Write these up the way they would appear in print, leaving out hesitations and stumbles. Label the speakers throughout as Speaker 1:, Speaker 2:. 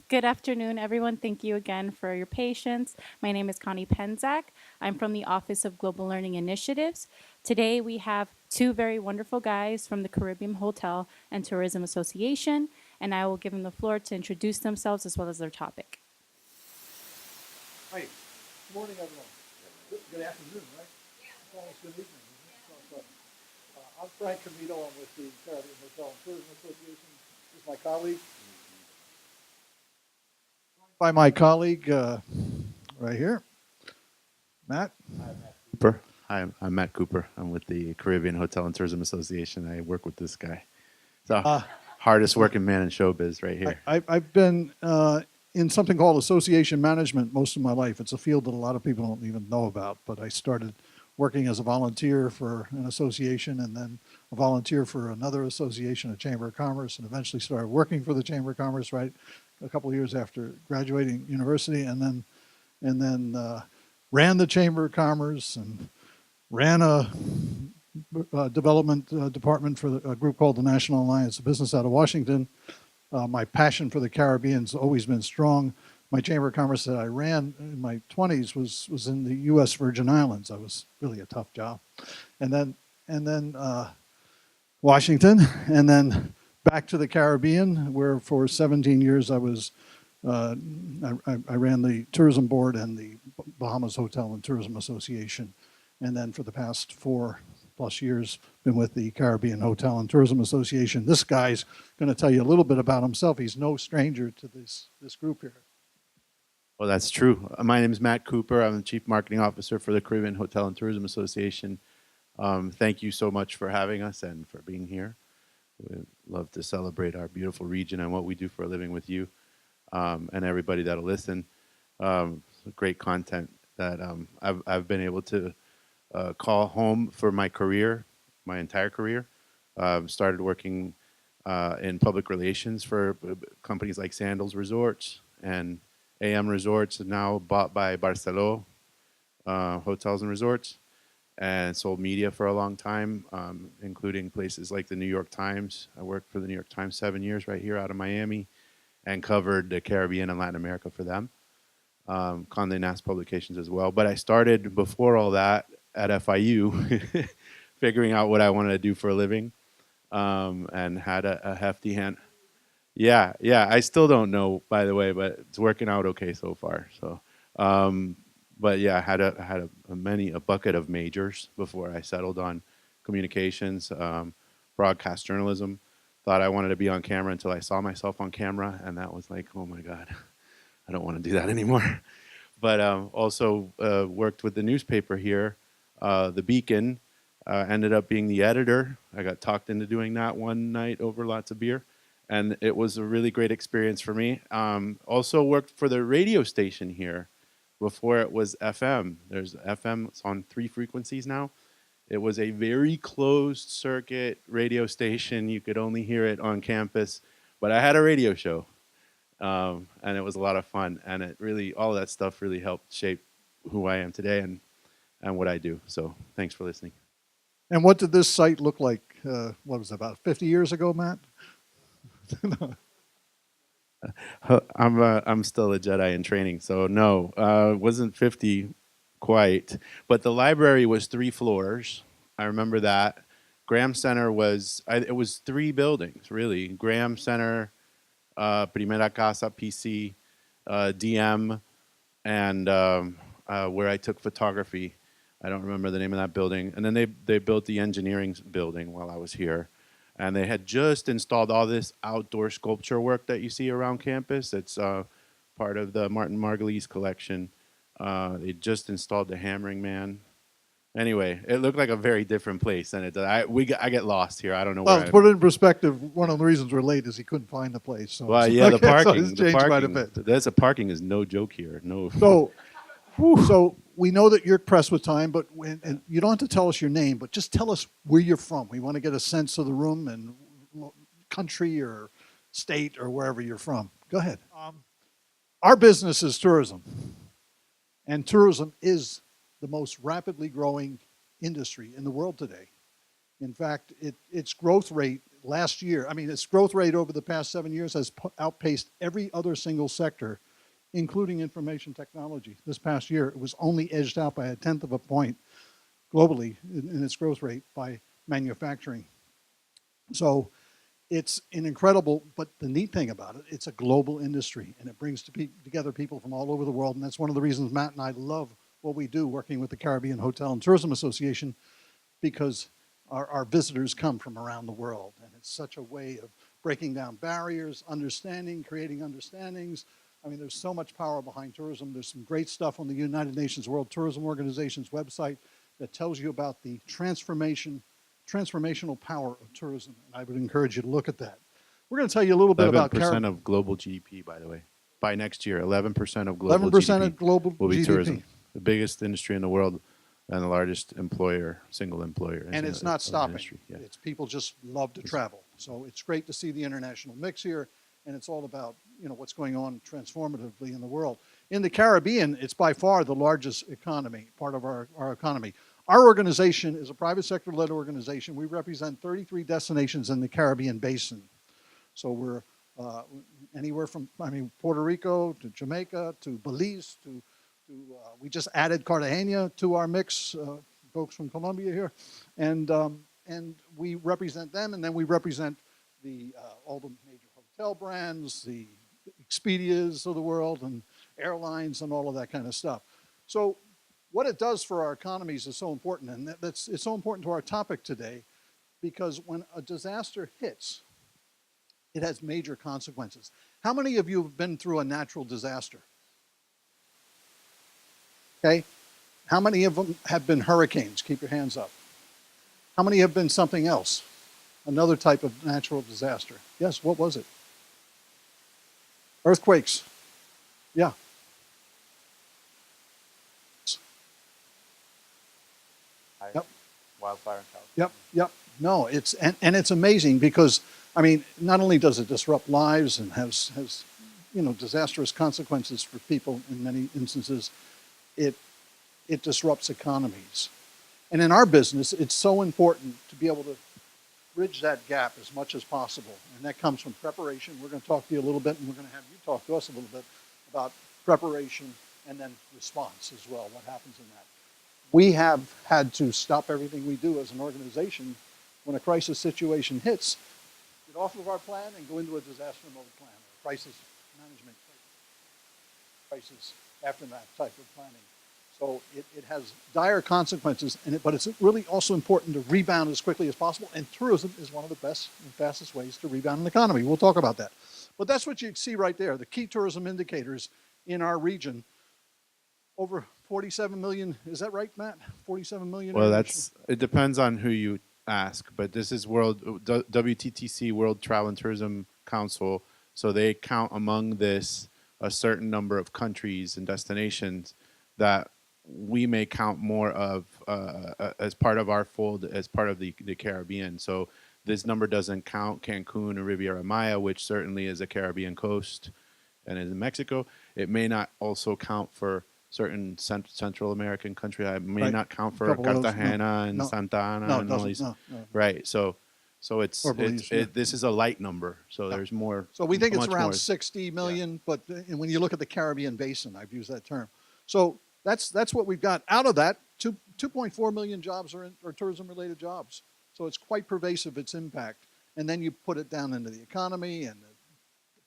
Speaker 1: Good afternoon, everyone. Thank you again for your patience. My name is Connie Penzak. I'm from the Office of Global Learning Initiatives. Today, we have two very wonderful guys from the Caribbean Hotel and Tourism Association, and I will give them the floor to introduce themselves as well as their topic.
Speaker 2: Hi. Good morning, everyone. Good afternoon, right? Yeah. It's almost good evening, isn't it? I'm Frank Camito. I'm with the Caribbean Hotel and Tourism Association. This is my colleague. By my colleague right here, Matt.
Speaker 3: Cooper. Hi, I'm Matt Cooper. I'm with the Caribbean Hotel and Tourism Association. I work with this guy. So, hardest working man in showbiz right here.
Speaker 2: I've been in something called association management most of my life. It's a field that a lot of people don't even know about, but I started working as a volunteer for an association and then a volunteer for another association, a Chamber of Commerce, and eventually started working for the Chamber of Commerce right a couple of years after graduating university, and then ran the Chamber of Commerce and ran a development department for a group called the National Alliance of Business out of Washington. My passion for the Caribbean's always been strong. My Chamber of Commerce that I ran in my 20s was in the U.S. Virgin Islands. That was really a tough job. And then Washington, and then back to the Caribbean, where for 17 years I was I ran the tourism board and the Bahamas Hotel and Tourism Association. And then for the past 4+ years, been with the Caribbean Hotel and Tourism Association. This guy's going to tell you a little bit about himself. He's no stranger to this group here.
Speaker 3: Well, that's true. My name is Matt Cooper. I'm the Chief Marketing Officer for the Caribbean Hotel and Tourism Association. Thank you so much for having us and for being here. We'd love to celebrate our beautiful region and what we do for a living with you and everybody that'll listen. Great content that I've been able to call home for my career, my entire career. Started working in public relations for companies like Sandals Resorts and AM Resorts, now bought by Barceló Hotels and Resorts, and sold media for a long time, including places like the New York Times. I worked for the New York Times 7 years right here out of Miami and covered the Caribbean and Latin America for them. Condé Nast Publications as well. But I started before all that at FIU, figuring out what I wanted to do for a living, and had a hefty hand. Yeah, I still don't know, by the way, but it's working out okay so far. So, but yeah, I had a bucket of majors before I settled on communications, broadcast journalism. Thought I wanted to be on camera until I saw myself on camera, and that was like, oh my God, I don't want to do that anymore. But also worked with the newspaper here, The Beacon. Ended up being the editor. I got talked into doing that one night over lots of beer, and it was a really great experience for me. Also worked for the radio station here before it was FM. There's FM, it's on 3 frequencies now. It was a very closed circuit radio station. You could only hear it on campus, but I had a radio show, and it was a lot of fun. And it really, all of that stuff really helped shape who I am today and what I do. So thanks for listening.
Speaker 2: And what did this site look like, what was it, about 50 years ago, Matt?
Speaker 3: I'm still a Jedi in training, so no, wasn't 50 quite. But the library was 3 floors. I remember that. Graham Center was, it was 3 buildings, really. Graham Center, Primera Casa, PC, DM, and where I took photography. I don't remember the name of that building. And then they built the engineering building while I was here. And they had just installed all this outdoor sculpture work that you see around campus. It's part of the Martin Margulies collection. They just installed the Hammering Man. Anyway, it looked like a very different place than it does. I get lost here. I don't know
Speaker 2: Well,
Speaker 3: where.
Speaker 2: to put it in perspective, one of the reasons we're late is he couldn't find the place. So
Speaker 3: Well, yeah, the
Speaker 2: so
Speaker 3: parking.
Speaker 2: it's
Speaker 3: The
Speaker 2: changed quite a
Speaker 3: parking.
Speaker 2: bit.
Speaker 3: There's a parking is no joke here. No.
Speaker 2: So we know that you're pressed with time, but and you don't have to tell us your name, but just tell us where you're from. We want to get a sense of the room and country or state or wherever you're from. Go ahead. Our business is tourism, and tourism is the most rapidly growing industry in the world today. In fact, its growth rate last year, I mean, its growth rate over the past 7 years has outpaced every other single sector, including information technology. This past year, it was only edged out by 1/10 of a point globally in its growth rate by manufacturing. So it's an incredible, but the neat thing about it, it's a global industry, and it brings together people from all over the world. And that's one of the reasons Matt and I love what we do working with the Caribbean Hotel and Tourism Association, because our visitors come from around the world. And it's such a way of breaking down barriers, understanding, creating understandings. I mean, there's so much power behind tourism. There's some great stuff on the United Nations World Tourism Organization's website that tells you about the transformational power of tourism. And I would encourage you to look at that. We're going to tell you a little bit about
Speaker 3: 11% of global GDP, by the way. By next year, 11% of global
Speaker 2: 11%
Speaker 3: GDP
Speaker 2: of global
Speaker 3: will be
Speaker 2: GDP.
Speaker 3: tourism. The biggest industry in the world and the largest employer, single employer.
Speaker 2: And it's not stopping.
Speaker 3: Yeah.
Speaker 2: It's people just love to travel. So it's great to see the international mix here, and it's all about, you know, what's going on transformatively in the world. In the Caribbean, it's by far the largest economy, part of our economy. Our organization is a private sector-led organization. We represent 33 destinations in the Caribbean basin. So we're anywhere from, I mean, Puerto Rico to Jamaica to Belize to we just added Cartagena to our mix, folks from Colombia here, and we represent them, and then we represent the all the major hotel brands, the Expedias of the world, and airlines, and all of that kind of stuff. So what it does for our economies is so important, and it's so important to our topic today, because when a disaster hits, it has major consequences. How many of you have been through a natural disaster? Okay. How many of them have been hurricanes? Keep your hands up. How many have been something else? Another type of natural disaster. Yes, what was it? Earthquakes. Yeah. Yep.
Speaker 3: Wildfire in
Speaker 2: Yep,
Speaker 3: California.
Speaker 2: yep. No, it's and it's amazing because, I mean, not only does it disrupt lives and has you know, disastrous consequences for people in many instances, it disrupts economies. And in our business, it's so important to be able to bridge that gap as much as possible. And that comes from preparation. We're going to talk to you a little bit, and we're going to have you talk to us a little bit about preparation and then response as well, what happens in that. We have had to stop everything we do as an organization when a crisis situation hits, get off of our plan and go into a disaster mode plan, or crisis management, crisis aftermath type of planning. So it has dire consequences, but it's really also important to rebound as quickly as possible, and tourism is one of the best and fastest ways to rebound an economy. We'll talk about that. But that's what you see right there, the key tourism indicators in our region. Over 47 million, is that right, Matt? 47 million?
Speaker 3: Well, it depends on who you ask, but this is WTTC, World Travel and Tourism Council, so they count among this a certain number of countries and destinations that we may count more of as part of our fold, as part of the Caribbean. So this number doesn't count Cancun and Riviera Maya, which certainly is a Caribbean coast and is in Mexico. It may not also count for certain Central American country. I may not count for Cartagena and Santa Ana and all these. Right. So it's this is a light number. So there's more.
Speaker 2: So we think it's around 60 million, but when you look at the Caribbean basin, I've used that term. So that's what we've got. Out of that, 2.4 million jobs are tourism-related jobs. So it's quite pervasive, its impact. And then you put it down into the economy and the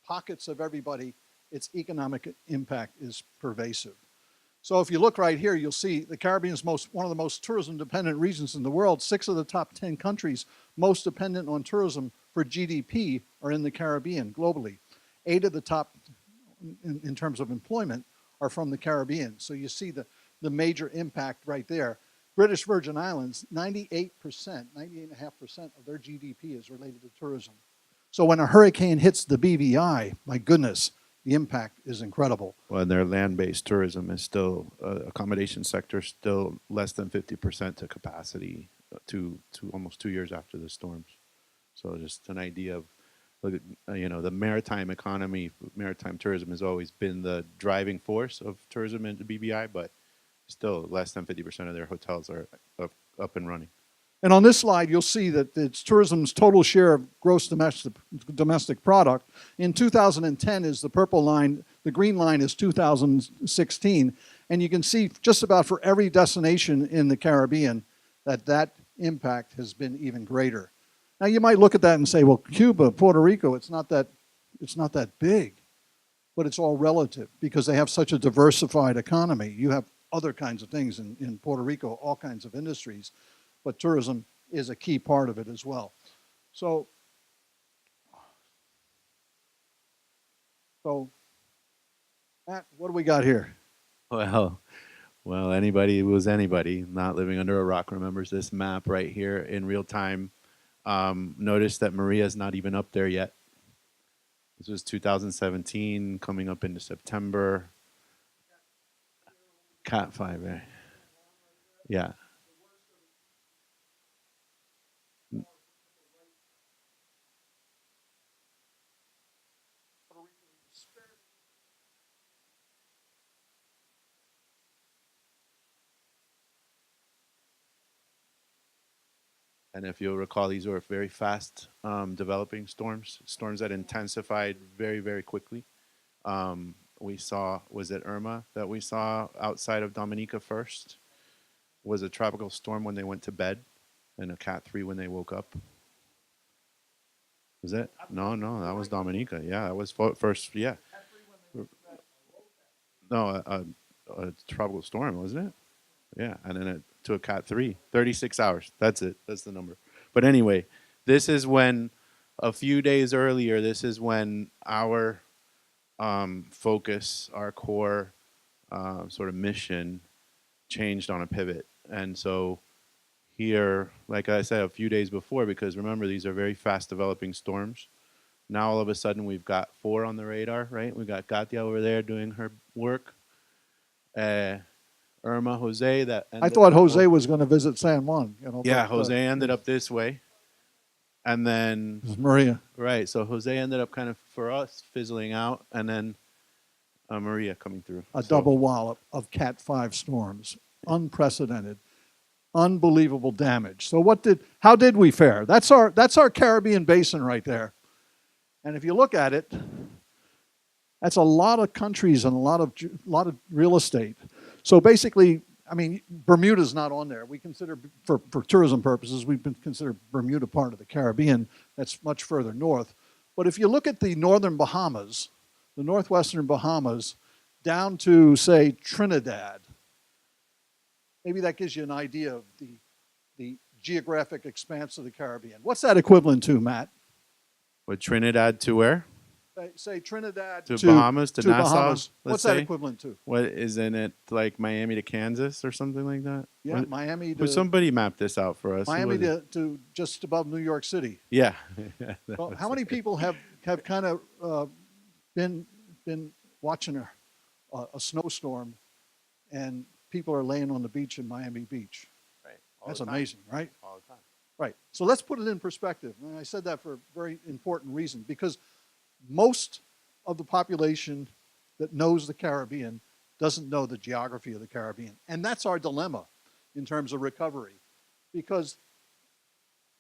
Speaker 2: pockets of everybody, its economic impact is pervasive. So if you look right here, you'll see the Caribbean is one of the most tourism-dependent regions in the world. 6 of the top 10 countries most dependent on tourism for GDP are in the Caribbean globally. 8 of the top, in terms of employment, are from the Caribbean. So you see the major impact right there. British Virgin Islands, 98.5% of their GDP is related to tourism. So when a hurricane hits the BVI, my goodness, the impact is incredible.
Speaker 3: Well, their land-based tourism is still, accommodation sector still less than 50% to capacity to almost 2 years after the storms. So just an idea of, look at, the maritime economy, maritime tourism has always been the driving force of tourism in the BVI, but still less than 50% of their hotels are up and running.
Speaker 2: And on this slide, you'll see that it's tourism's total share of gross domestic product. In 2010 is the purple line, the green line is 2016. And you can see just about for every destination in the Caribbean that impact has been even greater. Now you might look at that and say, well, Cuba, Puerto Rico, it's not that big, but it's all relative because they have such a diversified economy. You have other kinds of things in Puerto Rico, all kinds of industries, but tourism is a key part of it as well. So Matt, what do we got here?
Speaker 3: Well, anybody who was anybody not living under a rock remembers this map right here in real time. Notice that Maria's not even up there yet. This was 2017, coming up into September. Cat 5, eh? Yeah. And if you'll recall, these were very fast developing storms that intensified very, very quickly. We saw, was it Irma that we saw outside of Dominica first? Was a tropical storm when they went to bed, and a Cat 3 when they woke up. Was it? No, that was Dominica. Yeah, that was first, yeah. No, a tropical storm, wasn't it? Yeah, and then it to a Cat 3, 36 hours. That's it. That's the number. But anyway, this is when, a few days earlier, this is when our focus, our core sort of mission changed on a pivot. And so here, like I said, a few days before, because remember, these are very fast developing storms. Now all of a sudden we've got 4 on the radar, right? We got Katia over there doing her work. Irma, Jose, that
Speaker 2: I thought Jose was going to visit San Juan.
Speaker 3: Yeah, Jose ended up this way. And then
Speaker 2: Maria.
Speaker 3: Right, so Jose ended up kind of, for us, fizzling out, and then Maria coming through.
Speaker 2: A double wallop of Cat 5 storms. Unprecedented. Unbelievable damage. So how did we fare? That's our Caribbean basin right there. And if you look at it, that's a lot of countries and a lot of real estate. So basically, I mean, Bermuda's not on there. We consider, for tourism purposes, we consider Bermuda part of the Caribbean. That's much further north. But if you look at the northern Bahamas, the northwestern Bahamas, down to, say, Trinidad, maybe that gives you an idea of the geographic expanse of the Caribbean. What's that equivalent to, Matt?
Speaker 3: With Trinidad to where?
Speaker 2: Say Trinidad
Speaker 3: to Bahamas, to Nassau.
Speaker 2: Bahamas. What's that equivalent to?
Speaker 3: What, isn't it like Miami to Kansas or something like that?
Speaker 2: Yeah, Miami to...
Speaker 3: Would somebody map this out for us?
Speaker 2: Miami to just above New York City.
Speaker 3: Yeah.
Speaker 2: Well, how many people have kind of been watching a snowstorm and people are laying on the beach in Miami Beach?
Speaker 3: Right.
Speaker 2: That's amazing, right?
Speaker 3: All the time.
Speaker 2: Right. So let's put it in perspective. And I said that for a very important reason, because most of the population that knows the Caribbean doesn't know the geography of the Caribbean. And that's our dilemma in terms of recovery. Because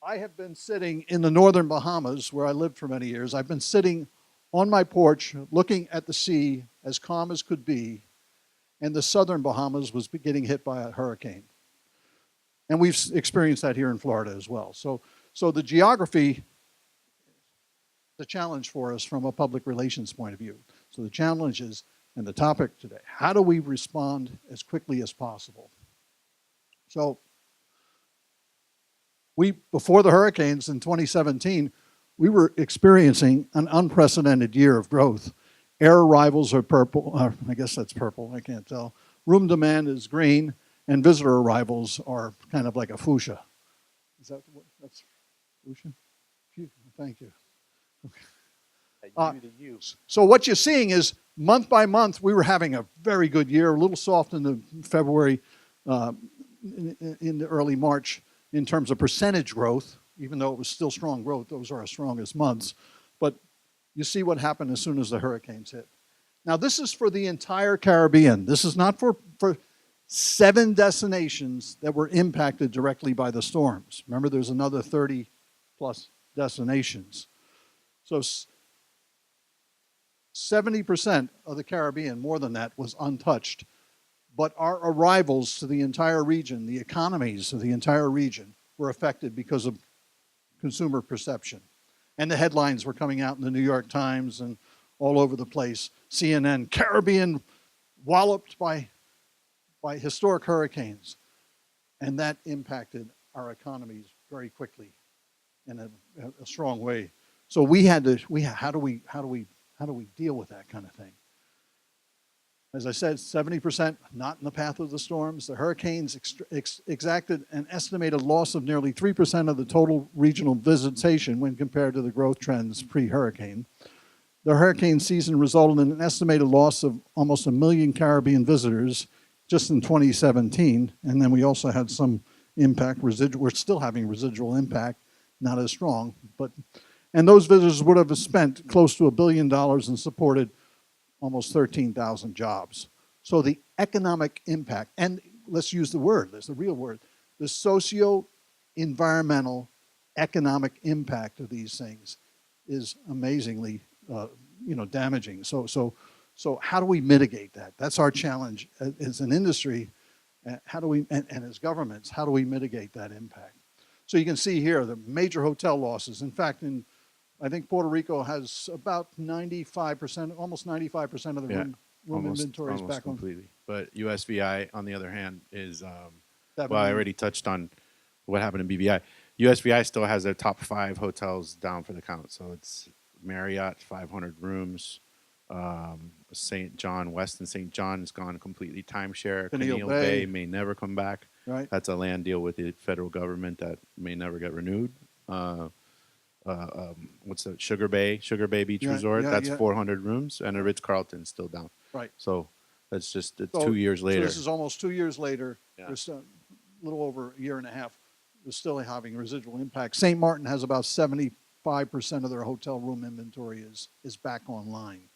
Speaker 2: I have been sitting in the northern Bahamas, where I lived for many years. I've been sitting on my porch looking at the sea as calm as could be, and the southern Bahamas was getting hit by a hurricane. And we've experienced that here in Florida as well. So the geography, the challenge for us from a public relations point of view. So the challenge is, and the topic today, how do we respond as quickly as possible? So before the hurricanes in 2017, we were experiencing an unprecedented year of growth. Air arrivals are purple, I guess that's purple, I can't tell. Room demand is green, and visitor arrivals are kind of like a fuchsia. Is that what, that's fuchsia? Thank you. So what you're seeing is month by month, we were having a very good year, a little soft in the February, in the early March in terms of percentage growth, even though it was still strong growth. Those are our strongest months. But you see what happened as soon as the hurricanes hit. Now, this is for the entire Caribbean. This is not for 7 destinations that were impacted directly by the storms. Remember, there's another 30 plus destinations. So 70% of the Caribbean, more than that, was untouched. But our arrivals to the entire region, the economies of the entire region, were affected because of consumer perception. And the headlines were coming out in the New York Times and all over the place. CNN, Caribbean walloped by historic hurricanes. And that impacted our economies very quickly in a strong way. So how do we deal with that kind of thing? As I said, 70% not in the path of the storms. The hurricanes exacted an estimated loss of nearly 3% of the total regional visitation when compared to the growth trends pre-hurricane. The hurricane season resulted in an estimated loss of almost 1 million Caribbean visitors just in 2017. And then we also had some impact, we're still having residual impact, not as strong. And those visitors would have spent close to $1 billion and supported almost 13,000 jobs. So the economic impact, and let's use the word, that's the real word, the socio-environmental economic impact of these things is amazingly damaging. So how do we mitigate that? That's our challenge as an industry. How do we, and as governments, how do we mitigate that impact? So you can see here the major hotel losses. In fact, I think Puerto Rico has about 95%, almost 95% of the room inventory is back
Speaker 3: completely. But USVI, on the other hand, is,
Speaker 2: on.
Speaker 3: well, I already touched on what happened in BVI. USVI still has their top 5 hotels down for the count. So it's Marriott, 500 rooms. St. John, Westin St. John has gone completely timeshare.
Speaker 2: Pineal
Speaker 3: Bay
Speaker 2: Bay
Speaker 3: may never come back.
Speaker 2: Right.
Speaker 3: That's a land deal with the federal government that may never get renewed. What's the Sugar Bay Beach Resort? That's 400 rooms, and the Ritz-Carlton's still down.
Speaker 2: Right.
Speaker 3: So that's just 2 years later.
Speaker 2: So this is almost 2 years later.
Speaker 3: Yeah.
Speaker 2: We're still, a little over a year and a half. We're still having residual impact. St. Martin has about 75% of their hotel room inventory is back online.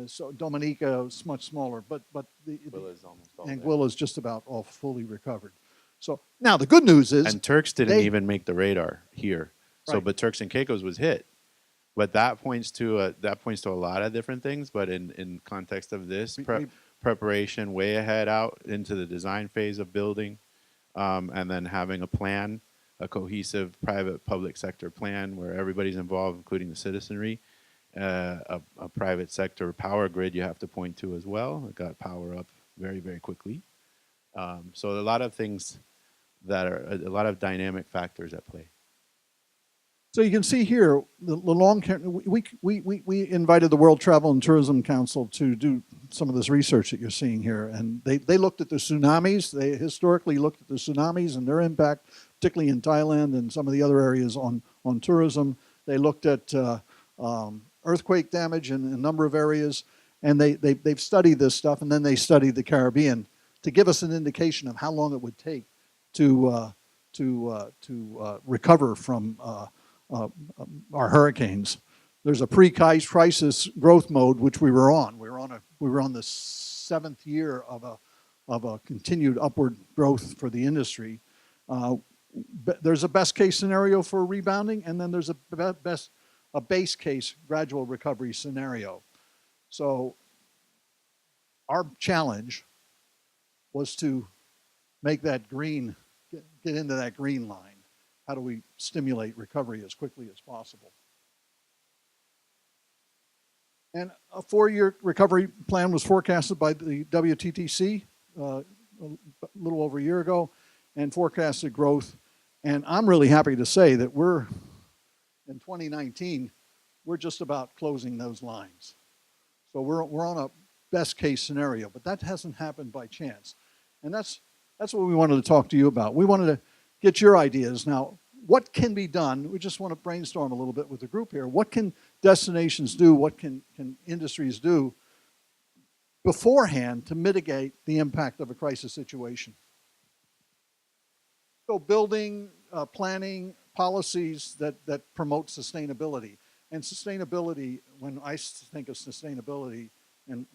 Speaker 2: So Dominica is much smaller, but
Speaker 3: Aguila's almost all there.
Speaker 2: Anguilla's just about all fully recovered. So now the good news is,
Speaker 3: and Turks didn't even make the radar here. So,
Speaker 2: Right.
Speaker 3: but Turks and Caicos was hit. But that points to a lot of different things. But in context of this, preparation way ahead out into the design phase of building, and then having a plan, a cohesive private-public sector plan where everybody's involved, including the citizenry, a private sector power grid you have to point to as well. It got power up very, very quickly. So a lot of things that are a lot of dynamic factors at play.
Speaker 2: so you can see here the long term. We invited the World Travel and Tourism Council to do some of this research that you're seeing here, and they looked at the tsunamis. They historically looked at the tsunamis and their impact, particularly in Thailand and some of the other areas on tourism. They looked at earthquake damage in a number of areas, and they've studied this stuff, and then they studied the Caribbean to give us an indication of how long it would take to recover from our hurricanes. There's a pre-crisis growth mode which we were on. We were on the 7th year of a continued upward growth for the industry. There's a best case scenario for rebounding, and then there's a base case gradual recovery scenario. So our challenge was to make that green, get into that green line. How do we stimulate recovery as quickly as possible? And a 4-year recovery plan was forecasted by the WTTC a little over a year ago, and forecasted growth. And I'm really happy to say that we're, in 2019, we're just about closing those lines. So we're on a best case scenario, but that hasn't happened by chance. And that's what we wanted to talk to you about. We wanted to get your ideas. Now, what can be done? We just want to brainstorm a little bit with the group here. What can destinations do? What can industries do beforehand to mitigate the impact of a crisis situation? So building, planning, policies that promote sustainability. And sustainability, when I think of sustainability, and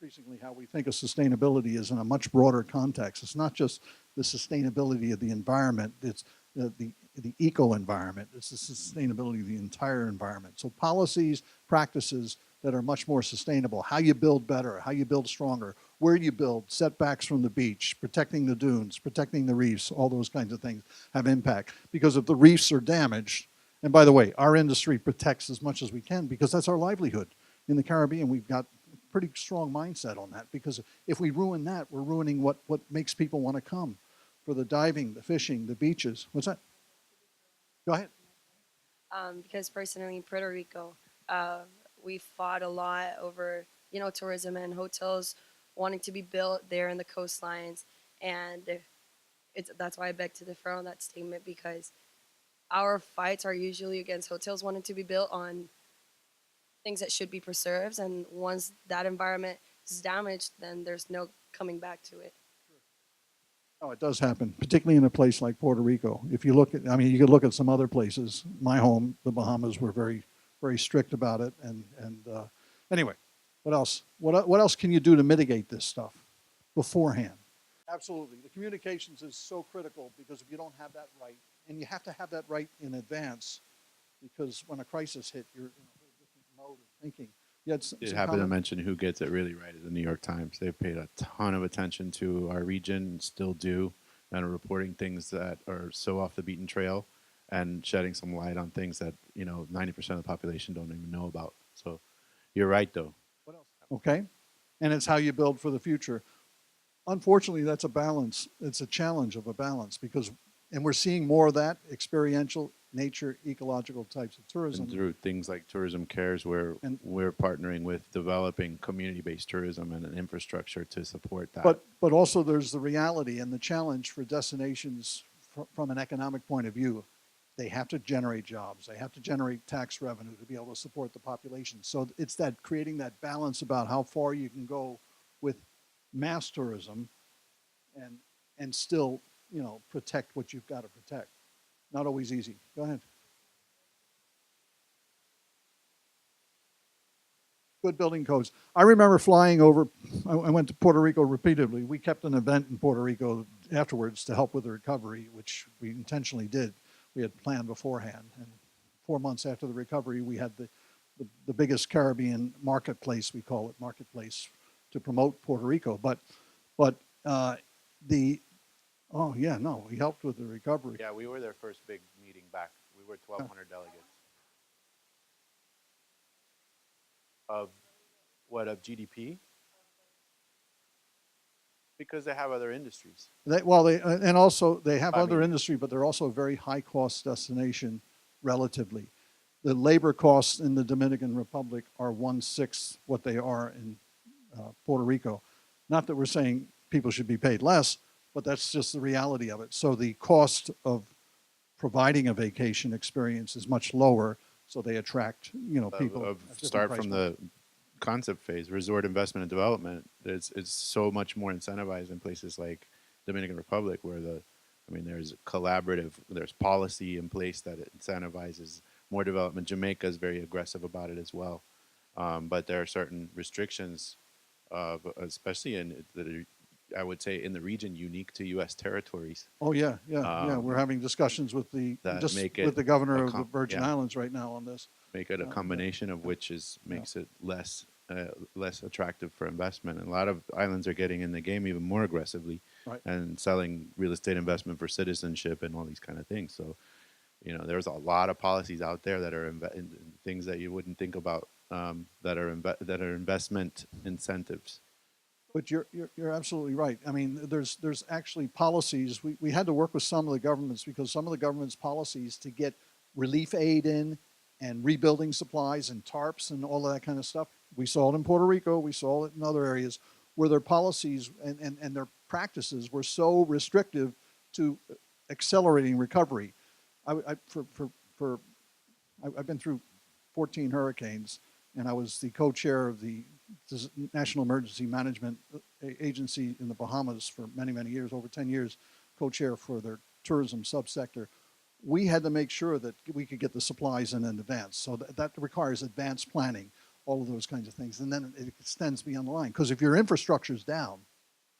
Speaker 2: increasingly how we think of sustainability is in a much broader context. It's not just the sustainability of the environment, it's the eco-environment. It's the sustainability of the entire environment. So policies, practices that are much more sustainable, how you build better, how you build stronger, where you build, setbacks from the beach, protecting the dunes, protecting the reefs, all those kinds of things have impact. Because if the reefs are damaged, and by the way, our industry protects as much as we can because that's our livelihood. In the Caribbean, we've got a pretty strong mindset on that because if we ruin that, we're ruining what makes people want to come for the diving, the fishing, the beaches. What's that? Go ahead.
Speaker 4: Because personally in Puerto Rico, we fought a lot over, tourism and hotels wanting to be built there in the coastlines. And that's why I beg to differ on that statement, because our fights are usually against hotels wanting to be built on things that should be preserved. And once that environment is damaged, then there's no coming back to it.
Speaker 2: Oh, it does happen, particularly in a place like Puerto Rico. If you look at, I mean, you could look at some other places. My home, the Bahamas, were very, very strict about it. And anyway, what else? What else can you do to mitigate this stuff beforehand? Absolutely. The communications is so critical because if you don't have that right, and you have to have that right in advance, because when a crisis hit, you're in a whole different mode of thinking. You had
Speaker 3: It happened to mention who gets it really right is the New York Times. They've paid a ton of attention to our region, still do, and are reporting things that are so off the beaten trail and shedding some light on things that, 90% of the population don't even know about. So you're right, though.
Speaker 2: What else? Okay. And it's how you build for the future. Unfortunately, that's a balance. It's a challenge of a balance because, and we're seeing more of that experiential nature, ecological types of tourism.
Speaker 3: And through things like Tourism Cares, where we're partnering with developing community-based tourism and an infrastructure to support that.
Speaker 2: But also there's the reality and the challenge for destinations from an economic point of view. They have to generate jobs. They have to generate tax revenue to be able to support the population. So it's that creating that balance about how far you can go with mass tourism and still, protect what you've got to protect. Not always easy. Go ahead. Good building codes. I remember flying over, I went to Puerto Rico repeatedly. We kept an event in Puerto Rico afterwards to help with the recovery, which we intentionally did. We had planned beforehand. And 4 months after the recovery, we had the biggest Caribbean marketplace, we call it marketplace, to promote Puerto Rico. But oh yeah, no, we helped with the recovery.
Speaker 3: Yeah, we were their first big meeting back. We were 1,200 delegates. Of what, of GDP? Because they have other industries.
Speaker 2: And also they have other
Speaker 3: mean,
Speaker 2: industry, but they're also a very high cost destination relatively. The labor costs in the Dominican Republic are 1/6 what they are in Puerto Rico. Not that we're saying people should be paid less, but that's just the reality of it. So the cost of providing a vacation experience is much lower, so they attract, people.
Speaker 3: Start from the concept phase, resort investment and development. It's so much more incentivized in places like Dominican Republic, where there's there's policy in place that incentivizes more development. Jamaica is very aggressive about it as well, but there are certain restrictions, especially I would say in the region, unique to U.S. territories.
Speaker 2: Oh yeah. We're having discussions with the governor of the Virgin Islands right now on this.
Speaker 3: Make it a combination of which makes it less attractive for investment. And a lot of islands are getting in the game even more aggressively,
Speaker 2: right,
Speaker 3: and selling real estate investment for citizenship and all these kind of things. So, there's a lot of policies out there that are in things that you wouldn't think about, that are investment incentives.
Speaker 2: But you're absolutely right. I mean, there's actually policies. We had to work with some of the governments because some of the government's policies to get relief aid in and rebuilding supplies and tarps and all of that kind of stuff. We saw it in Puerto Rico. We saw it in other areas where their policies and their practices were so restrictive to accelerating recovery. I've been through 14 hurricanes, and I was the co-chair of the National Emergency Management Agency in the Bahamas for many, many years, over 10 years, co-chair for their tourism subsector. We had to make sure that we could get the supplies in advance. So that requires advanced planning. all of those kinds of things. And then it extends beyond the line. Because if your infrastructure is down,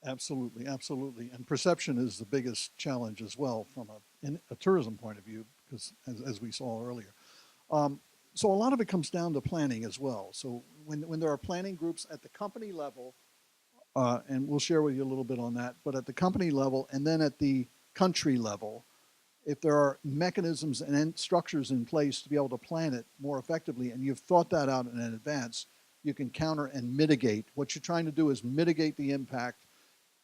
Speaker 2: absolutely, absolutely. And perception is the biggest challenge as well from a tourism point of view, because as we saw earlier. So a lot of it comes down to planning as well. So when there are planning groups at the company level, and we'll share with you a little bit on that, but at the company level and then at the country level, if there are mechanisms and structures in place to be able to plan it more effectively, and you've thought that out in advance, you can counter and mitigate. What you're trying to do is mitigate the impact,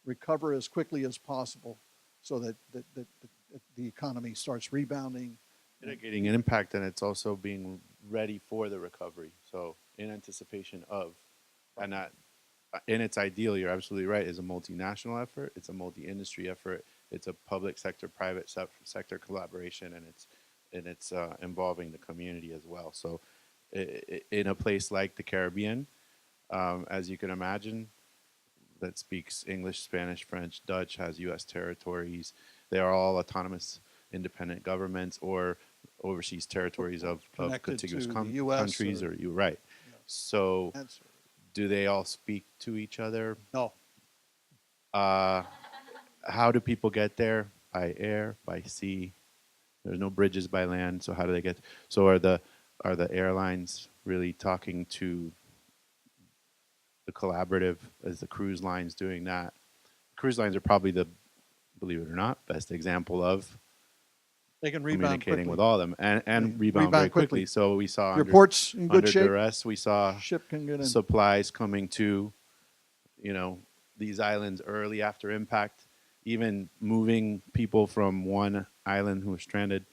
Speaker 2: recover as quickly as possible so that the economy starts rebounding.
Speaker 3: Mitigating an impact, and it's also being ready for the recovery. So in anticipation of, and not in its ideal, you're absolutely right, is a multinational effort. It's a multi-industry effort. It's a public sector, private sector collaboration, and it's involving the community as well. So in a place like the Caribbean, as you can imagine, that speaks English, Spanish, French, Dutch, has U.S. territories. They are all autonomous, independent governments or overseas territories of contiguous countries, or you're right.
Speaker 2: Yeah.
Speaker 3: So
Speaker 2: That's,
Speaker 3: do they all speak to each other?
Speaker 2: no,
Speaker 3: How do people get there? By air, by sea. There's no bridges by land. So how do they get? So are the airlines really talking to the collaborative? As the cruise lines doing that? Cruise lines are probably the, believe it or not, best example of
Speaker 2: they can rebound
Speaker 3: communicating
Speaker 2: quickly.
Speaker 3: with all of them and rebound very quickly. So we saw
Speaker 2: Your port's in good
Speaker 3: under
Speaker 2: shape.
Speaker 3: duress, we saw
Speaker 2: Ship can get in.
Speaker 3: supplies coming to, these islands early after impact, even moving people from one island who was stranded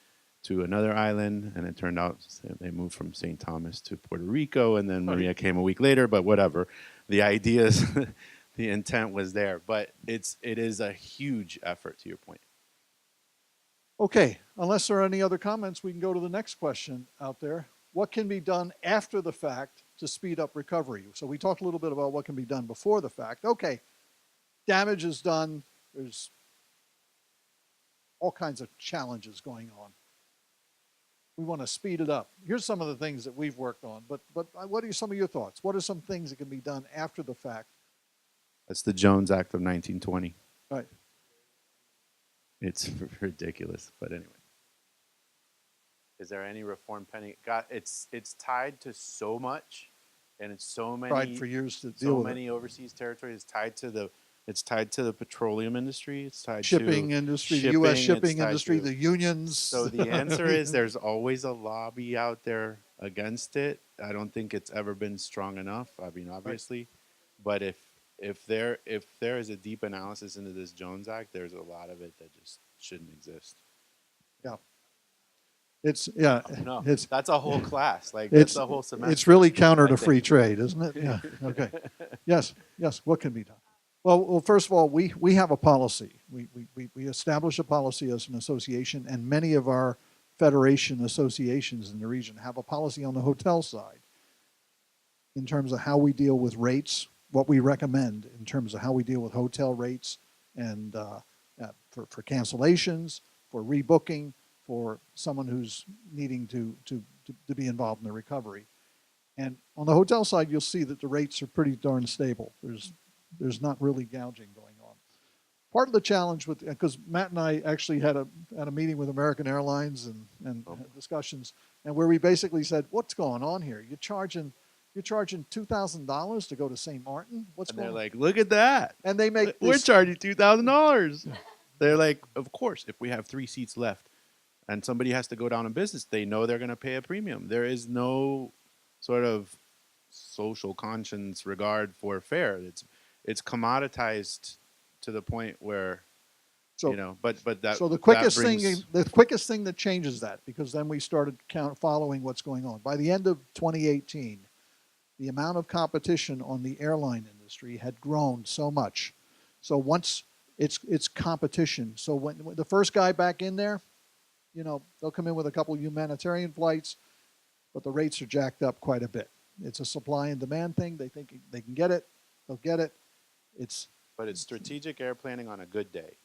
Speaker 3: to another island, and it turned out they moved from St. Thomas to Puerto Rico, and then Maria came a week later. But whatever, the ideas, the intent was there. But it is a huge effort, to your point.
Speaker 2: Okay, unless there are any other comments, we can go to the next question out there. What can be done after the fact to speed up recovery? So we talked a little bit about what can be done before the fact. Okay, damage is done. There's all kinds of challenges going on. We want to speed it up. Here's some of the things that we've worked on, but what are some of your thoughts? What are some things that can be done after the fact?
Speaker 3: That's the Jones Act of 1920.
Speaker 2: Right.
Speaker 3: It's ridiculous, but anyway. Is there any reform pending? God, it's tied to so much, and it's so many.
Speaker 2: Tried for years to deal
Speaker 3: so
Speaker 2: with
Speaker 3: many
Speaker 2: it.
Speaker 3: overseas territories. It's tied to the petroleum industry. It's tied
Speaker 2: Shipping
Speaker 3: to
Speaker 2: industry, the
Speaker 3: shipping,
Speaker 2: U.S.
Speaker 3: it's
Speaker 2: shipping
Speaker 3: tied
Speaker 2: industry,
Speaker 3: to-
Speaker 2: the unions.
Speaker 3: So the answer is there's always a lobby out there against it. I don't think it's ever been strong enough. I mean, obviously, but if there is a deep analysis into this Jones Act, there's a lot of it that just shouldn't exist.
Speaker 2: Yeah.
Speaker 3: No,
Speaker 2: It's
Speaker 3: that's a whole class. Like that's
Speaker 2: it's
Speaker 3: a whole semester.
Speaker 2: it's really counter to
Speaker 3: I think.
Speaker 2: free trade, isn't it? Yeah. Okay. Yes. What can be done? Well, first of all, we have a policy. We establish a policy as an association, and many of our federation associations in the region have a policy on the hotel side in terms of how we deal with rates, what we recommend in terms of how we deal with hotel rates, and for cancellations, for rebooking, for someone who's needing to be involved in the recovery. And on the hotel side, you'll see that the rates are pretty darn stable. There's not really gouging going on. Part of the challenge with, because Matt and I actually had a meeting with American Airlines and had discussions, and where we basically said, what's going on here? You're charging $2,000 to go to St. Martin? What's
Speaker 3: And
Speaker 2: going
Speaker 3: they're
Speaker 2: on?
Speaker 3: like, look at that.
Speaker 2: And they make
Speaker 3: We're
Speaker 2: this,
Speaker 3: charging $2,000. They're like, of course, if we have 3 seats left and somebody has to go down in business, they know they're going to pay a premium. There is no sort of social conscience regard for fare. It's commoditized to the point where,
Speaker 2: so,
Speaker 3: but that.
Speaker 2: so the
Speaker 3: that
Speaker 2: quickest
Speaker 3: brings-
Speaker 2: thing that changes that, because then we started following what's going on. By the end of 2018, the amount of competition on the airline industry had grown so much. So once it's competition. So when the first guy back in there, they'll come in with a couple of humanitarian flights, but the rates are jacked up quite a bit. It's a supply and demand thing. They think they can get it, they'll get it.
Speaker 3: But it's strategic air planning on a good day,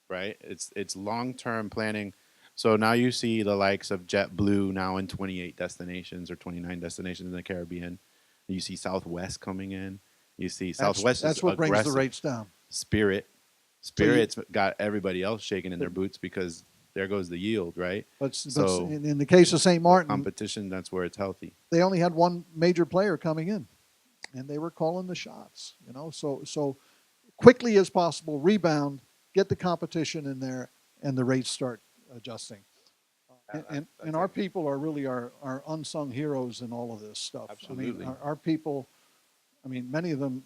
Speaker 3: right? It's long-term planning. So now you see the likes of JetBlue now in 28 destinations or 29 destinations in the Caribbean. You see Southwest coming in. You see
Speaker 2: That's
Speaker 3: Southwest is
Speaker 2: that's what brings the
Speaker 3: aggressive.
Speaker 2: rates down.
Speaker 3: Spirit,
Speaker 2: So you-
Speaker 3: Spirit's got everybody else shaking in their boots because there goes the yield, right?
Speaker 2: But
Speaker 3: So
Speaker 2: in the case of St. Martin,
Speaker 3: competition, that's where it's healthy.
Speaker 2: they only had one major player coming in, and they were calling the shots. You know, so quickly as possible, rebound, get the competition in there, and the rates start adjusting. And our people are really our unsung heroes in all of this stuff.
Speaker 3: Absolutely.
Speaker 2: I mean, our people, I mean, many of them,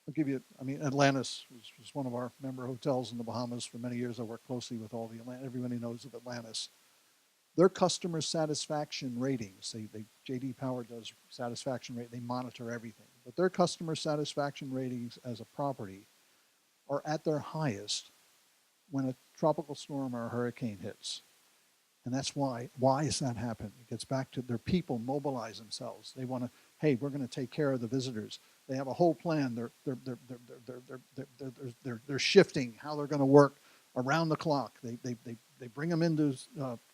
Speaker 2: I'll give you, I mean, Atlantis was one of our member hotels in the Bahamas for many years. I worked closely with all the everybody knows of Atlantis. Their customer satisfaction ratings, JD Power does satisfaction rate, they monitor everything. But their customer satisfaction ratings as a property are at their highest when a tropical storm or a hurricane hits. And that's why. Why is that happening? It gets back to their people mobilize themselves. They want to, hey, we're going to take care of the visitors. They have a whole plan. They're shifting how they're going to work around the clock. They bring them into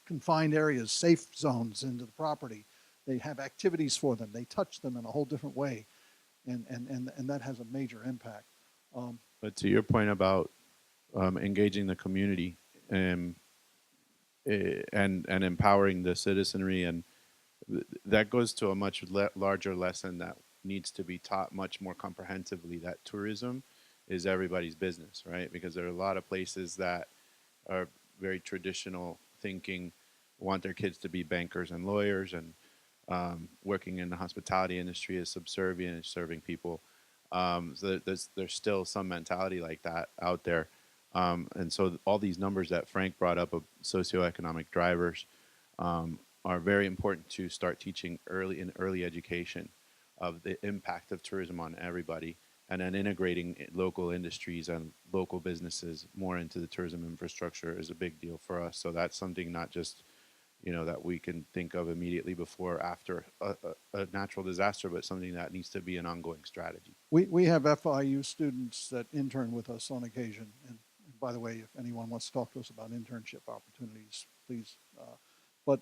Speaker 2: confined areas, safe zones into the property. They have activities for them. They touch them in a whole different way, and that has a major impact.
Speaker 3: But to your point about engaging the community and empowering the citizenry, and that goes to a much larger lesson that needs to be taught much more comprehensively, that tourism is everybody's business, right? Because there are a lot of places that are very traditional thinking, want their kids to be bankers and lawyers, and working in the hospitality industry is subservient and serving people. So there's still some mentality like that out there. And so all these numbers that Frank brought up of socioeconomic drivers are very important to start teaching early education of the impact of tourism on everybody, and then integrating local industries and local businesses more into the tourism infrastructure is a big deal for us. So that's something not just that we can think of immediately before or after a natural disaster, but something that needs to be an ongoing strategy.
Speaker 2: We have FIU students that intern with us on occasion. And by the way, if anyone wants to talk to us about internship opportunities, please. But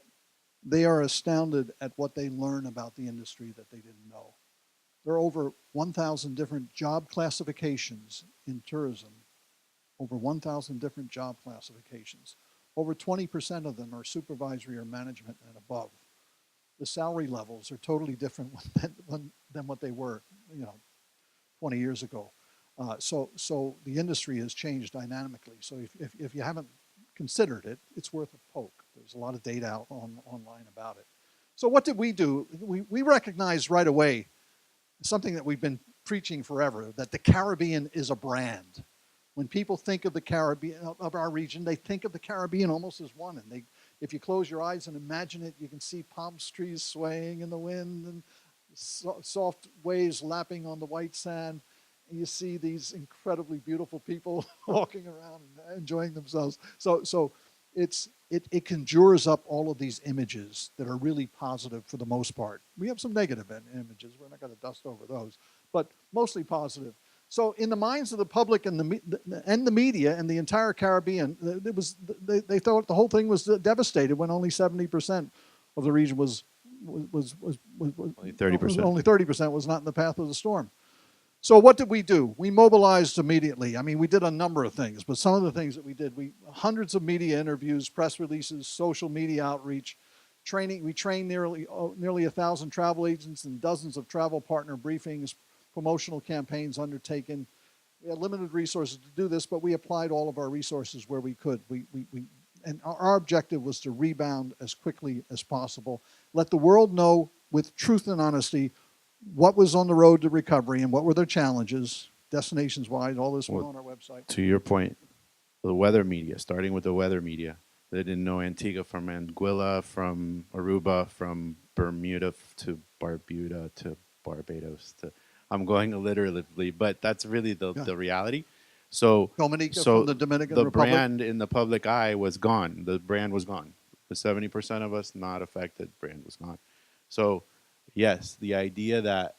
Speaker 2: they are astounded at what they learn about the industry that they didn't know. There are over 1,000 different job classifications in tourism, over 1,000 different job classifications. Over 20% of them are supervisory or management and above. The salary levels are totally different than what they were, 20 years ago. So the industry has changed dynamically. So if you haven't considered it, it's worth a poke. There's a lot of data out online about it. So what did we do? We recognized right away something that we've been preaching forever, that the Caribbean is a brand. When people think of the Caribbean, of our region, they think of the Caribbean almost as one. And if you close your eyes and imagine it, you can see palm trees swaying in the wind and soft waves lapping on the white sand. And you see these incredibly beautiful people walking around and enjoying themselves. So it conjures up all of these images that are really positive for the most part. We have some negative images. We're not going to dust over those, but mostly positive. So in the minds of the public and the media and the entire Caribbean, they thought the whole thing was devastated when only 70% of the region was
Speaker 3: Only 30%.
Speaker 2: Only 30% was not in the path of the storm. So what did we do? We mobilized immediately. I mean, we did a number of things, but some of the things that we did, hundreds of media interviews, press releases, social media outreach, training. We trained nearly 1,000 travel agents and dozens of travel partner briefings, promotional campaigns undertaken. We had limited resources to do this, but we applied all of our resources where we could. And our objective was to rebound as quickly as possible. Let the world know with truth and honesty what was on the road to recovery and what were their challenges, destinations-wide. All this went on our website.
Speaker 3: To your point, the weather media, starting with the weather media. They didn't know Antigua from Anguilla, from Aruba, from Bermuda to Barbuda to Barbados to... I'm going alliteratively, but that's really the reality. So
Speaker 2: Dominica from the Dominican Republic.
Speaker 3: The brand in the public eye was gone. The brand was gone. The 70% of us not affected, brand was gone. So yes, the idea that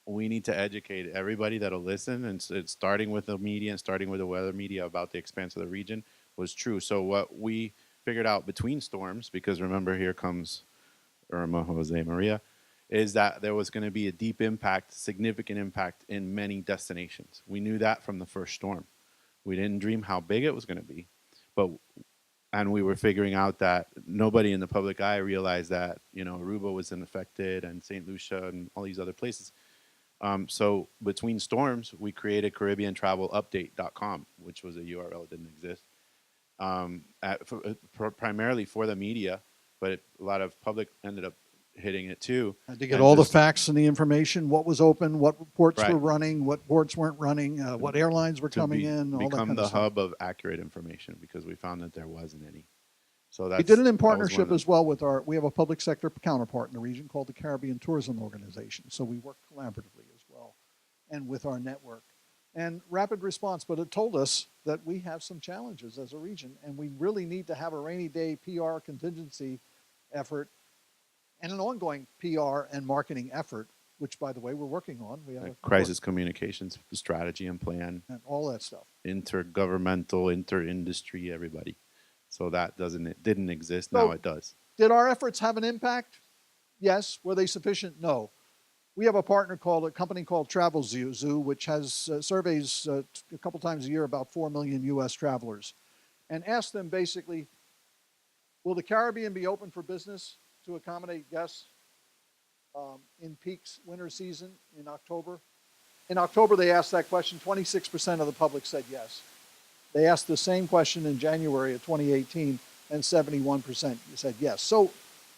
Speaker 3: we need to educate everybody that'll listen, and it's starting with the media and starting with the weather media about the expanse of the region was true. So what we figured out between storms, because remember, here comes Irma, Jose, Maria, is that there was going to be a deep impact, significant impact in many destinations. We knew that from the first storm. We didn't dream how big it was going to be, and we were figuring out that nobody in the public eye realized that, you know, Aruba was affected and St. Lucia and all these other places. So between storms, we created CaribbeanTravelUpdate.com, which was a URL that didn't exist, primarily for the media, but a lot of public ended up hitting it too.
Speaker 2: Had to get
Speaker 3: And
Speaker 2: all the
Speaker 3: just-
Speaker 2: facts and the information, what was open, what ports
Speaker 3: Right.
Speaker 2: were running, what ports weren't running, what airlines were
Speaker 3: to
Speaker 2: coming in, all that
Speaker 3: become
Speaker 2: kind
Speaker 3: the
Speaker 2: of stuff.
Speaker 3: hub of accurate information, because we found that there wasn't any. So
Speaker 2: We did it in
Speaker 3: that was one
Speaker 2: partnership
Speaker 3: of the-
Speaker 2: as well with we have a public sector counterpart in the region called the Caribbean Tourism Organization. So we work collaboratively as well, and with our network. And rapid response, but it told us that we have some challenges as a region, and we really need to have a rainy day PR contingency effort and an ongoing PR and marketing effort, which, by the way, we're working on. We have a
Speaker 3: crisis communications strategy and plan,
Speaker 2: and all that stuff.
Speaker 3: intergovernmental, inter-industry, everybody. So it didn't exist.
Speaker 2: So-
Speaker 3: Now it does.
Speaker 2: Did our efforts have an impact? Yes. Were they sufficient? No. We have a company called Travel Zoo, which has surveys a couple times a year about 4 million U.S. travelers, and asked them basically, will the Caribbean be open for business to accommodate guests in peaks winter season in October? In October, they asked that question. 26% of the public said yes. They asked the same question in January of 2018, and 71% said yes. So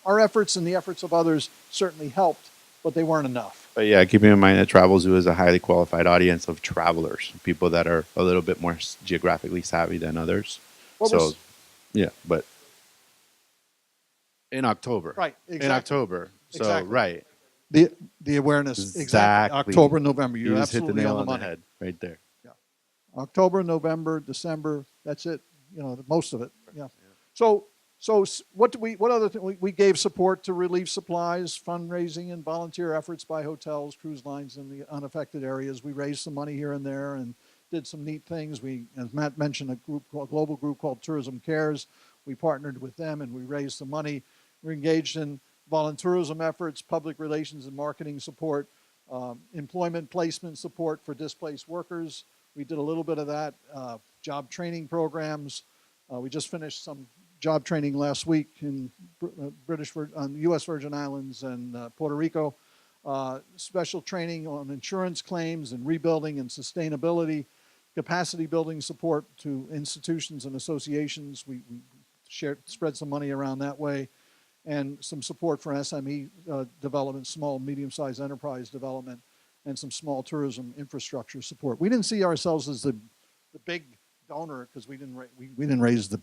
Speaker 2: our efforts and the efforts of others certainly helped, but they weren't enough.
Speaker 3: But yeah, keeping in mind that Travel Zoo is a highly qualified audience of travelers, people that are a little bit more geographically savvy than others. Yeah, but in October.
Speaker 2: Right, exactly.
Speaker 3: In October. So,
Speaker 2: Exactly.
Speaker 3: right.
Speaker 2: The awareness, exactly. October, November.
Speaker 3: You
Speaker 2: You're
Speaker 3: just hit the
Speaker 2: absolutely
Speaker 3: nail
Speaker 2: on
Speaker 3: on
Speaker 2: the
Speaker 3: the
Speaker 2: money.
Speaker 3: head right there.
Speaker 2: October, November, December. That's it. You know, most of it. Yeah. So what other thing? We gave support to relief supplies, fundraising, and volunteer efforts by hotels, cruise lines in the unaffected areas. We raised some money here and there and did some neat things. We, as Matt mentioned, a global group called Tourism Cares. We partnered with them and we raised some money. We're engaged in volunteerism efforts, public relations and marketing support, employment placement support for displaced workers. We did a little bit of that, job training programs. We just finished some job training last week in U.S. Virgin Islands and Puerto Rico. Special training on insurance claims and rebuilding and sustainability, capacity building support to institutions and associations. We spread some money around that way, and some support for SME development, small, medium-sized enterprise development, and some small tourism infrastructure support. We didn't see ourselves as the big donor because we didn't raise the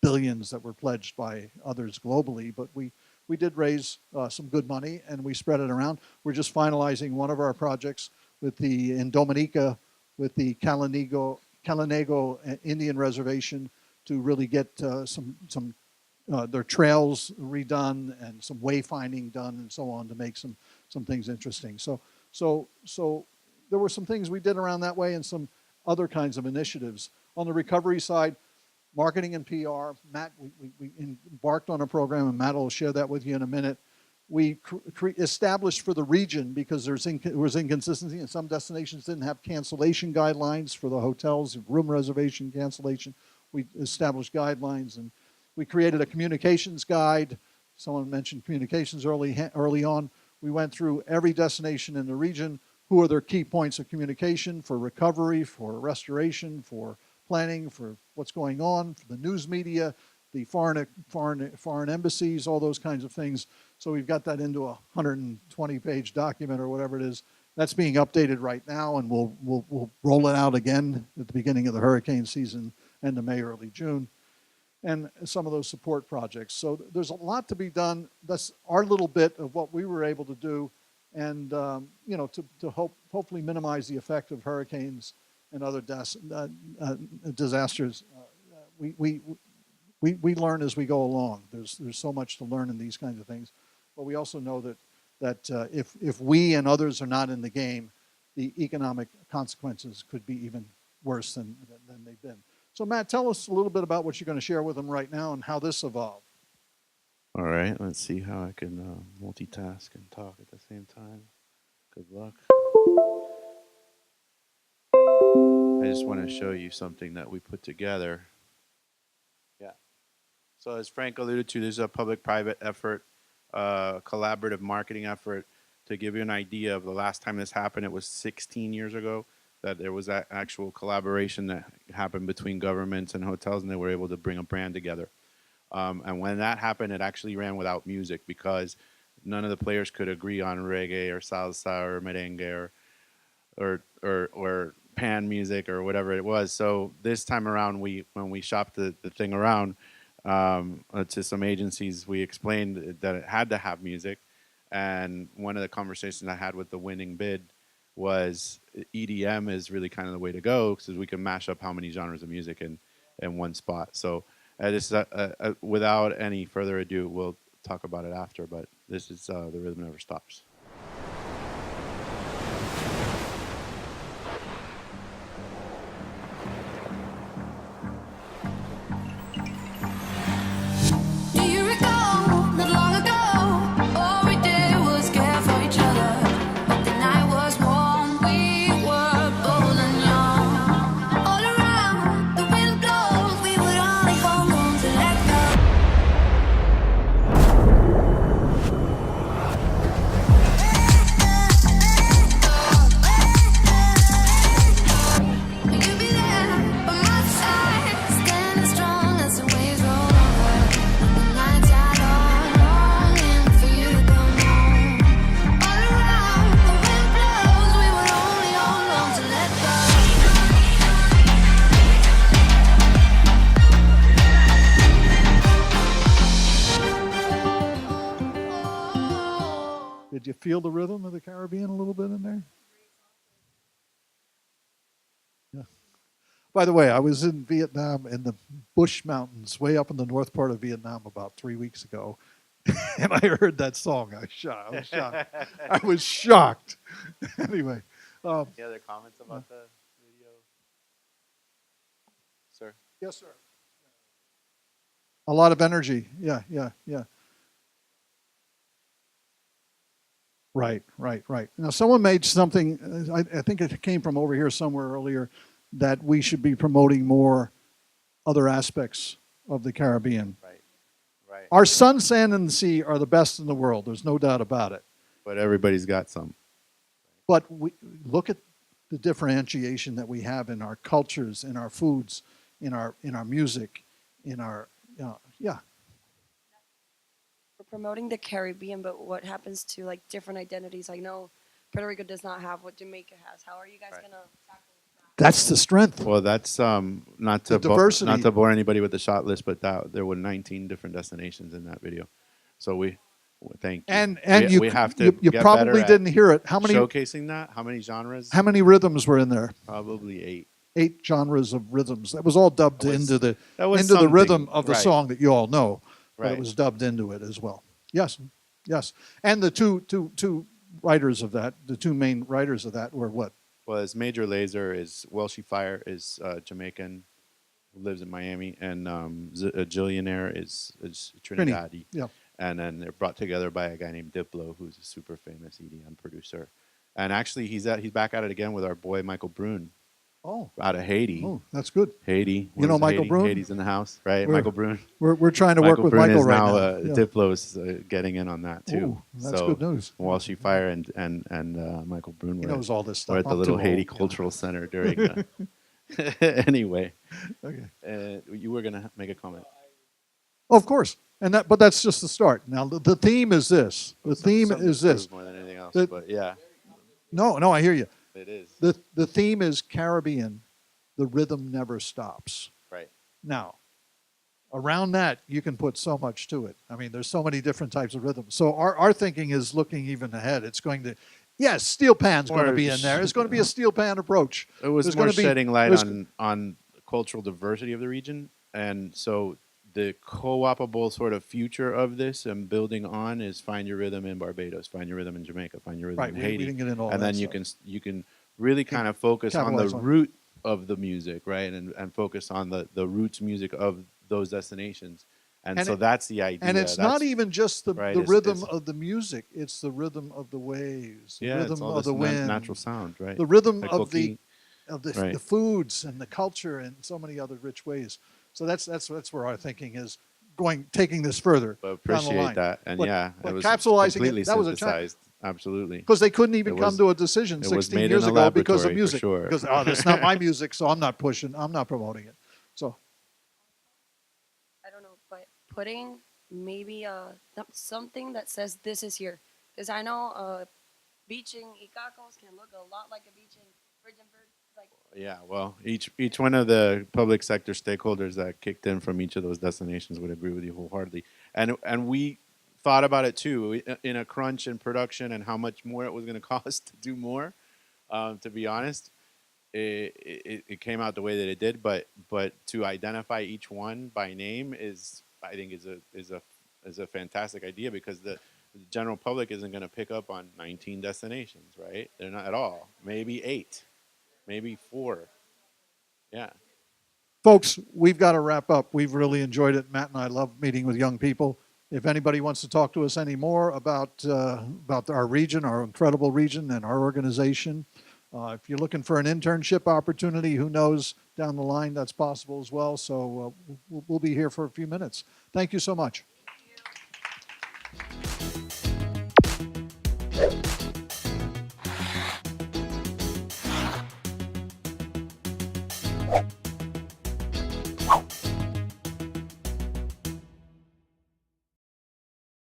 Speaker 2: billions that were pledged by others globally, but we did raise some good money and we spread it around. We're just finalizing one of our projects in Dominica with the Calanego Indian Reservation to really get their trails redone and some wayfinding done and so on to make some things interesting. So there were some things we did around that way and some other kinds of initiatives. On the recovery side, marketing and PR, Matt, we embarked on a program, and Matt will share that with you in a minute. We established for the region, because there was inconsistency, and some destinations didn't have cancellation guidelines for the hotels, room reservation cancellation. We established guidelines, and we created a communications guide. Someone mentioned communications early on. We went through every destination in the region. Who are their key points of communication for recovery, for restoration, for planning, for what's going on, for the news media, the foreign embassies, all those kinds of things. So we've got that into a 120-page document or whatever it is. That's being updated right now, and we'll roll it out again at the beginning of the hurricane season, end of May, early June, and some of those support projects. So there's a lot to be done. That's our little bit of what we were able to do, and to hopefully minimize the effect of hurricanes and other disasters. We learn as we go along. There's so much to learn in these kinds of things, but we also know that if we and others are not in the game, the economic consequences could be even worse than they've been. So Matt, tell us a little bit about what you're going to share with them right now and how this evolved.
Speaker 3: All right, let's see how I can multitask and talk at the same time. Good luck. I just want to show you something that we put together. Yeah. So as Frank alluded to, this is a public-private effort, collaborative marketing effort. To give you an idea of the last time this happened, it was 16 years ago that there was that actual collaboration that happened between governments and hotels, and they were able to bring a brand together. And when that happened, it actually ran without music because none of the players could agree on reggae or salsa or merengue or pan music or whatever it was. So this time around, when we shopped the thing around to some agencies, we explained that it had to have music. And one of the conversations I had with the winning bid was EDM is really kind of the way to go because we can mash up how many genres of music in one spot. So this without any further ado, we'll talk about it after. But this is The Rhythm Never Stops.
Speaker 5: Do you recall not long ago? All we did was care for each other. But the night was warm, we were bold and young. All around, the wind blows, we would only hold on to let go. You'd be there by my side, standing strong as the waves roll over. The nights are long, longing for you to come home. All around, the wind blows, we would only hold on to let go.
Speaker 2: Did you feel the rhythm of the Caribbean a little bit in there? Yeah. By the way, I was in Vietnam in the Bush Mountains, way up in the north part of Vietnam, about 3 weeks ago, and I heard that song. I was shocked. I was shocked. Anyway,
Speaker 3: Any other comments about the video, sir?
Speaker 2: yes, sir. A lot of energy. Yeah. Right. Now, someone made something, I think it came from over here somewhere earlier, that we should be promoting more other aspects of the Caribbean.
Speaker 3: Right.
Speaker 2: Our sun, sand, and the sea are the best in the world. There's no doubt about it.
Speaker 3: But everybody's got some.
Speaker 2: But we look at the differentiation that we have in our cultures, in our foods, in our music, in our, yeah.
Speaker 4: We're promoting the Caribbean, but what happens to like different identities? I know Puerto Rico does not have what Jamaica has. How are you guys gonna tackle that?
Speaker 2: That's the strength.
Speaker 3: Well, that's not
Speaker 2: The
Speaker 3: to
Speaker 2: diversity.
Speaker 3: not to bore anybody with the shot list, but there were 19 different destinations in that video. So we thank you.
Speaker 2: And
Speaker 3: we have to
Speaker 2: you
Speaker 3: get
Speaker 2: probably
Speaker 3: better at
Speaker 2: didn't hear it. How many
Speaker 3: showcasing that? How many genres?
Speaker 2: How many rhythms were in there?
Speaker 3: Probably 8.
Speaker 2: 8 genres of rhythms. That was all dubbed
Speaker 3: That was-
Speaker 2: into the
Speaker 3: that was
Speaker 2: into the rhythm
Speaker 3: something,
Speaker 2: of the
Speaker 3: right.
Speaker 2: song that you all know. But
Speaker 3: Right.
Speaker 2: it was dubbed into it as well. Yes. And the two writers of that, the two main writers of that were what?
Speaker 3: Was Major Lazer is Welshie Fire is Jamaican, who lives in Miami, and Jillionaire is Trinidadi.
Speaker 2: Yeah.
Speaker 3: And then they're brought together by a guy named Diplo, who's a super famous EDM producer. And actually, he's back at it again with our boy Michael Brune
Speaker 2: Oh.
Speaker 3: out of Haiti.
Speaker 2: Oh, that's good.
Speaker 3: Haiti.
Speaker 2: You know
Speaker 3: Where's
Speaker 2: Michael
Speaker 3: Haiti?
Speaker 2: Brune?
Speaker 3: Haiti's in the house, right?
Speaker 2: We're-
Speaker 3: Michael Brune.
Speaker 2: We're trying to work with
Speaker 3: Brune
Speaker 2: Michael
Speaker 3: is
Speaker 2: right
Speaker 3: now.
Speaker 2: now. Yeah.
Speaker 3: Diplo's getting in on that too.
Speaker 2: Ooh, that's
Speaker 3: so
Speaker 2: good news.
Speaker 3: Welshie Fire and Michael Brune
Speaker 2: He
Speaker 3: were,
Speaker 2: knows all this stuff.
Speaker 3: were at the
Speaker 2: I'm
Speaker 3: little
Speaker 2: too
Speaker 3: Haiti
Speaker 2: old.
Speaker 3: Cultural Center during. Anyway,
Speaker 2: Okay.
Speaker 3: you were gonna make a comment.
Speaker 2: Oh, of course. But that's just the start. Now the theme is this. The theme
Speaker 3: Something
Speaker 2: is
Speaker 3: to
Speaker 2: this.
Speaker 3: prove more than anything else,
Speaker 2: The-
Speaker 3: but yeah,
Speaker 2: No, I hear you.
Speaker 3: it is.
Speaker 2: The theme is Caribbean. The rhythm never stops.
Speaker 3: Right.
Speaker 2: Now, around that, you can put so much to it. I mean, there's so many different types of rhythms. So our thinking is looking even ahead. It's going to, yes, steel pan's going to be in there. It's going to be a steel pan approach.
Speaker 3: It was
Speaker 2: There's
Speaker 3: more
Speaker 2: gonna be-
Speaker 3: shedding light
Speaker 2: there's-
Speaker 3: on cultural diversity of the region, and so the co-opable sort of future of this and building on is find your rhythm in Barbados, find your rhythm in Jamaica, find your rhythm
Speaker 2: Right,
Speaker 3: in
Speaker 2: we
Speaker 3: Haiti,
Speaker 2: didn't get into all
Speaker 3: and
Speaker 2: that
Speaker 3: then
Speaker 2: stuff.
Speaker 3: you can really kind of focus on the
Speaker 2: Capitalize on it.
Speaker 3: root of the music, right, and focus on the roots music of those destinations, And
Speaker 2: And
Speaker 3: so
Speaker 2: it-
Speaker 3: that's the idea.
Speaker 2: And it's not
Speaker 3: That's-
Speaker 2: even just
Speaker 3: right,
Speaker 2: the
Speaker 3: it's-
Speaker 2: rhythm
Speaker 3: it's-
Speaker 2: of the music, it's the rhythm of the waves, the
Speaker 3: yeah, it's
Speaker 2: rhythm
Speaker 3: all
Speaker 2: of
Speaker 3: this
Speaker 2: the wind,
Speaker 3: natural sound, right?
Speaker 2: the rhythm
Speaker 3: Like
Speaker 2: of the
Speaker 3: coquille. Right.
Speaker 2: the foods and the culture and so many other rich ways. So that's where our thinking is taking this further
Speaker 3: But
Speaker 2: down the
Speaker 3: appreciate
Speaker 2: line.
Speaker 3: that, and
Speaker 2: But-
Speaker 3: yeah,
Speaker 2: but
Speaker 3: it was
Speaker 2: capsulizing it,
Speaker 3: completely
Speaker 2: that was a
Speaker 3: synthesized. Absolutely.
Speaker 2: because they couldn't even
Speaker 3: It
Speaker 2: come
Speaker 3: was-
Speaker 2: to a decision
Speaker 3: it was
Speaker 2: 16
Speaker 3: made
Speaker 2: years
Speaker 3: in a
Speaker 2: ago because of
Speaker 3: laboratory, for
Speaker 2: music.
Speaker 3: sure.
Speaker 2: Because that's not my music, so I'm not promoting it. So
Speaker 4: I don't know, but putting maybe something that says this is here, because I know beach in Icacos can look a lot like a beach in Virginburg. Like
Speaker 3: Yeah, well, each one of the public sector stakeholders that kicked in from each of those destinations would agree with you wholeheartedly. And we thought about it too in a crunch in production and how much more it was going to cost to do more. To be honest, it came out the way that it did. But to identify each one by name I think is a fantastic idea, because the general public isn't going to pick up on 19 destinations, right? They're not at all. Maybe 8. Maybe 4. Yeah.
Speaker 2: folks, we've got to wrap up. We've really enjoyed it. Matt and I love meeting with young people. If anybody wants to talk to us any more about our region, our incredible region, and our organization, if you're looking for an internship opportunity, who knows, down the line that's possible as well. So we'll be here for a few minutes. Thank you so much.